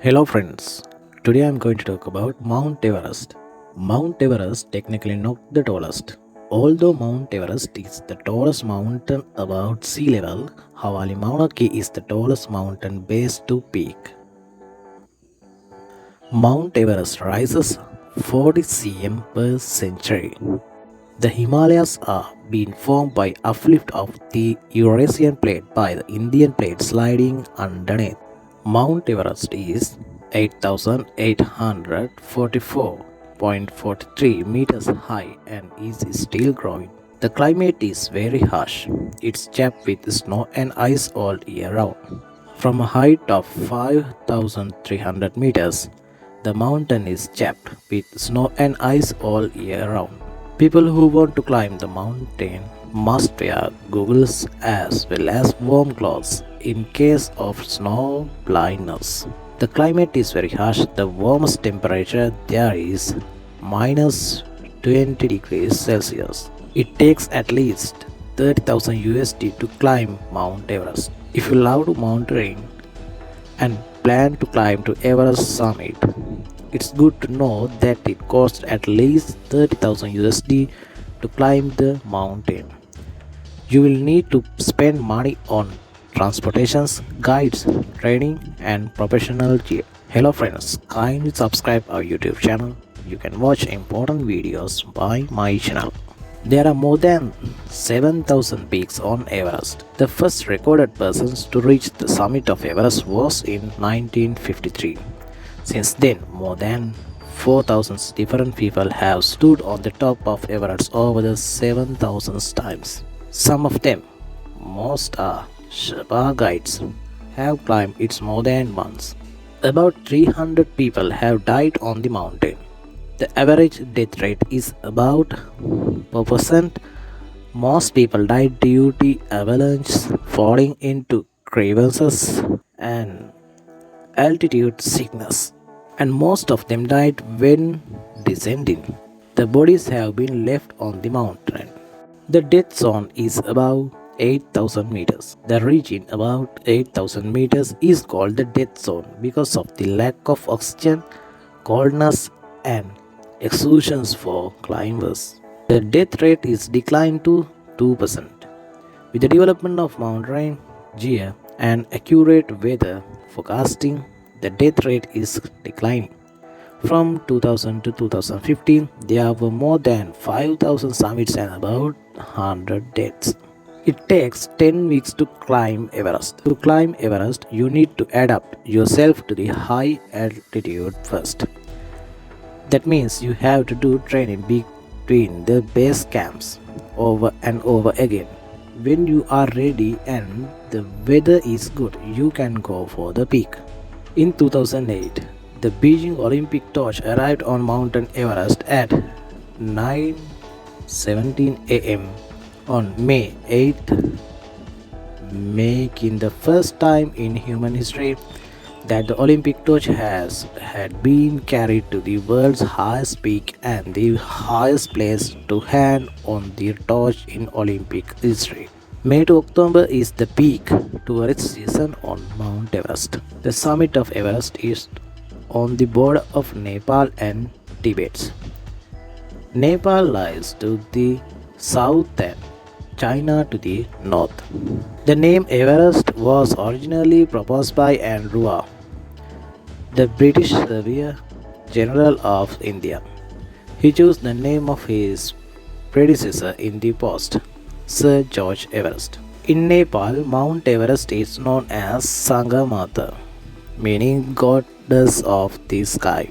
Hello friends, today I'm going to talk about Mount Everest. Mount Everest technically not the tallest. Although Mount Everest is the tallest mountain above sea level, Hawali Mauna Kea is the tallest mountain base to peak. Mount Everest rises 40 cm per century. The Himalayas are being formed by uplift of the Eurasian plate by the Indian plate sliding underneath. Mount Everest is 8,844.43 meters high and is still growing. The climate is very harsh. It's capped with snow and ice all year round. From a height of 5,300 meters, the mountain is capped with snow and ice all year round. People who want to climb the mountain must wear goggles as well as warm clothes in case of snow blindness. The climate is very harsh. The warmest temperature there is minus 20 degrees Celsius. It takes at least 30,000 USD to climb Mount Everest. If you love mountaineering and plan to climb to Everest summit, it's good to know that it costs at least 30,000 USD to climb the mountain. You will need to spend money on transportations, guides, training, and professional gear. Hello friends, kindly subscribe our YouTube channel. You can watch important videos by my channel. There are more than 7,000 peaks on Everest. The first recorded persons to reach the summit of Everest was in 1953. Since then, more than 4,000 different people have stood on the top of Everest over the 7,000 times. Some of them, most are Sherpa guides, have climbed it more than once. About 300 people have died on the mountain. The average death rate is about 4%. Most people died due to avalanches, falling into crevasses, and altitude sickness, and most of them died when descending. The bodies have been left on the mountain. The death zone is above 8,000 meters. The region about 8,000 meters is called the death zone because of the lack of oxygen, coldness, and exertions for climbers. The death rate is declined to 2%. With the development of mountain gear and accurate weather forecasting, the death rate is declining. From 2000 to 2015, there were more than 5,000 summits and about 100 deaths. It takes 10 weeks to climb Everest. To climb Everest, you need to adapt yourself to the high altitude first. That means you have to do training between the base camps over and over again. When you are ready and the weather is good, you can go for the peak. In 2008, the Beijing Olympic torch arrived on Mount Everest at 9:17 a.m. on May 8th, making the first time in human history that the Olympic torch had been carried to the world's highest peak and the highest place to hand on the torch in Olympic history. May to October is the peak tourist season on Mount Everest. The summit of Everest is on the border of Nepal and Tibet. Nepal lies to the south and China to the north. The name Everest was originally proposed by Andrew, the British Surveyor General of India. He chose the name of his predecessor in the post, Sir George Everest. In Nepal, Mount Everest is known as Sangamata, meaning goddess of the sky.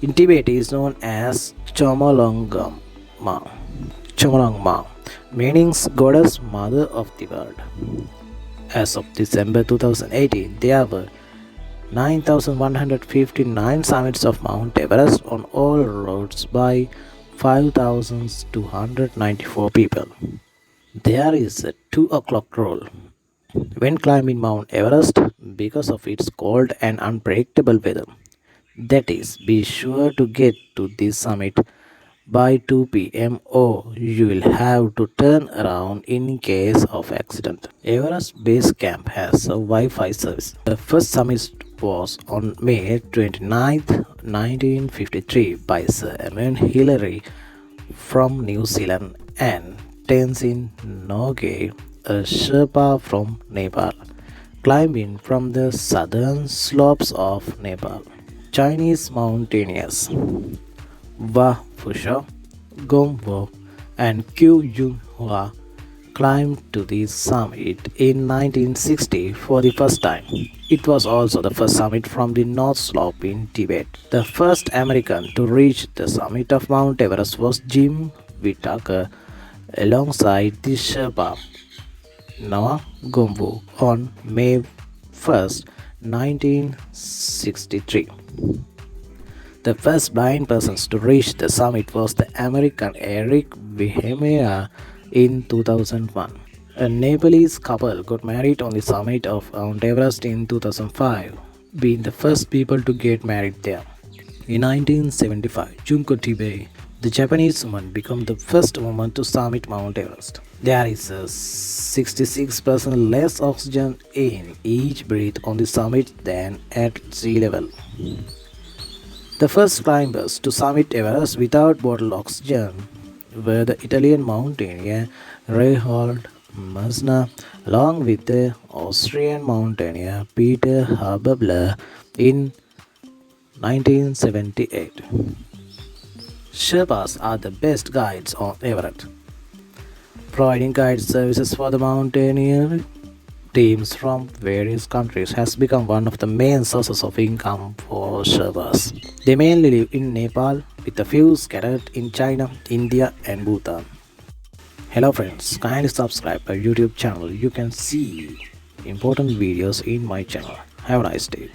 In Tibet, it is known as Chomolungma, meaning goddess mother of the world. As of December 2018, there were 9,159 summits of Mount Everest on all routes by 5,294 people. There is a 2 o'clock rule when climbing Mount Everest because of its cold and unpredictable weather. That is, be sure to get to the summit by 2 p.m. or you will have to turn around in case of accident. Everest Base Camp has a Wi-Fi service. The first summit was on May 29, 1953 by Sir Edmund Hillary from New Zealand and Tenzin Norgay, a Sherpa from Nepal, climbing from the southern slopes of Nepal. Chinese mountaineers Wa Fusha, Gongbo, and Qiu Yunhua climbed to the summit in 1960 for the first time. It was also the first summit from the North Slope in Tibet. The first American to reach the summit of Mount Everest was Jim Whittaker alongside the Sherpa Noah Gombu on May 1st, 1963. The first blind persons to reach the summit was the American Eric Behemia in 2001. A Nepalese couple got married on the summit of Mount Everest in 2005, being the first people to get married there. In 1975, Junko Tabei, the Japanese woman, became the first woman to summit Mount Everest. There is a 66% less oxygen in each breath on the summit than at sea level. The first climbers to summit Everest without bottled oxygen were the Italian mountaineer Reinhold Messner, along with the Austrian mountaineer Peter Habebler in 1978. Sherpas are the best guides on Everest, providing guide services for the mountaineer teams from various countries has become one of the main sources of income for Sherpas. They mainly live in Nepal, with a few scattered in China, India, and Bhutan. Hello friends, kindly subscribe my YouTube channel. You can see important videos in my channel. Have a nice day.